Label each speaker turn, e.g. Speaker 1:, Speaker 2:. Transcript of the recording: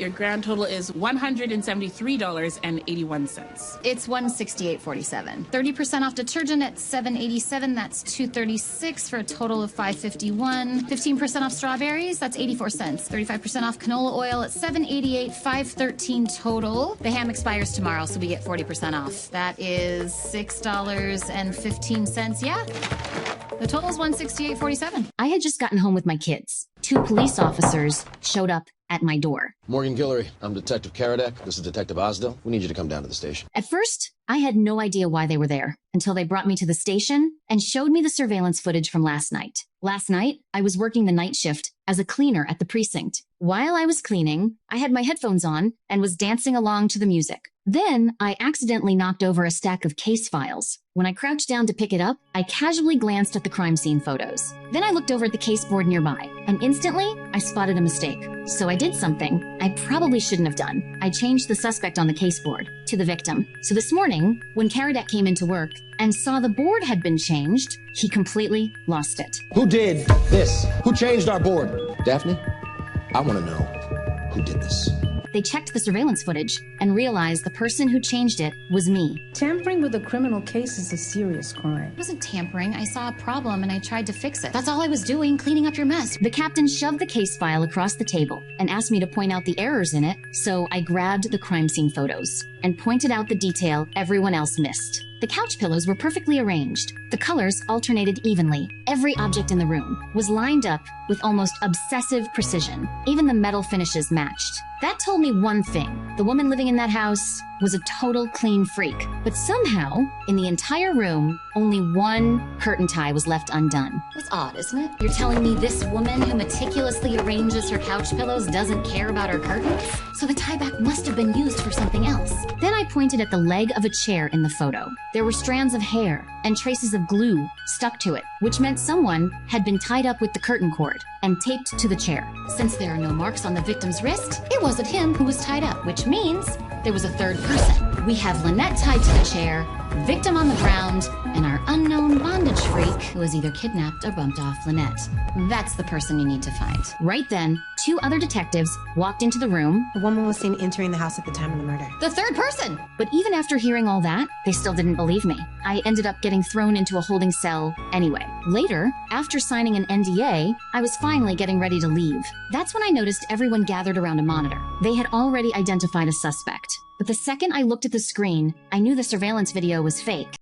Speaker 1: Your grand total is $173.81.
Speaker 2: It's $168.47. 30% off detergent at $7.87. That's $2.36 for a total of $5.51. 15% off strawberries. That's 84 cents. 35% off canola oil at $7.88. $5.13 total. The ham expires tomorrow, so we get 40% off. That is $6.15. Yeah. The total is $168.47.
Speaker 3: I had just gotten home with my kids. 2 police officers showed up at my door.
Speaker 4: Morgan Guillory, I'm Detective Karadek. This is Detective Osdell. We need you to come down to the station.
Speaker 3: At first, I had no idea why they were there until they brought me to the station and showed me the surveillance footage from last night. Last night, I was working the night shift as a cleaner at the precinct. While I was cleaning, I had my headphones on and was dancing along to the music. Then I accidentally knocked over a stack of case files. When I crouched down to pick it up, I casually glanced at the crime scene photos. Then I looked over at the case board nearby, and instantly I spotted a mistake. So I did something I probably shouldn't have done. I changed the suspect on the case board to the victim. So this morning, when Karadek came into work and saw the board had been changed, he completely lost it.
Speaker 4: Who did this? Who changed our board? Daphne, I want to know who did this.
Speaker 3: They checked the surveillance footage and realized the person who changed it was me.
Speaker 5: Tampering with a criminal case is a serious crime.
Speaker 2: It wasn't tampering. I saw a problem and I tried to fix it. That's all I was doing, cleaning up your mess.
Speaker 3: The captain shoved the case file across the table and asked me to point out the errors in it, so I grabbed the crime scene photos and pointed out the detail everyone else missed. The couch pillows were perfectly arranged. The colors alternated evenly. Every object in the room was lined up with almost obsessive precision. Even the metal finishes matched. That told me one thing. The woman living in that house was a total clean freak. But somehow, in the entire room, only one curtain tie was left undone.
Speaker 2: That's odd, isn't it? You're telling me this woman who meticulously arranges her couch pillows doesn't care about her curtains? So the tie back must have been used for something else.
Speaker 3: Then I pointed at the leg of a chair in the photo. There were strands of hair and traces of glue stuck to it, which meant someone had been tied up with the curtain cord and taped to the chair.
Speaker 2: Since there are no marks on the victim's wrist, it wasn't him who was tied up, which means there was a third person. We have Lynette tied to the chair, victim on the ground, and our unknown bondage freak who was either kidnapped or bumped off Lynette. That's the person you need to find.
Speaker 3: Right then, 2 other detectives walked into the room.
Speaker 5: A woman was seen entering the house at the time of the murder.
Speaker 2: The third person!
Speaker 3: But even after hearing all that, they still didn't believe me. I ended up getting thrown into a holding cell anyway. Later, after signing an NDA, I was finally getting ready to leave. That's when I noticed everyone gathered around a monitor. They had already identified a suspect. But the second I looked at the screen, I knew the surveillance video was fake.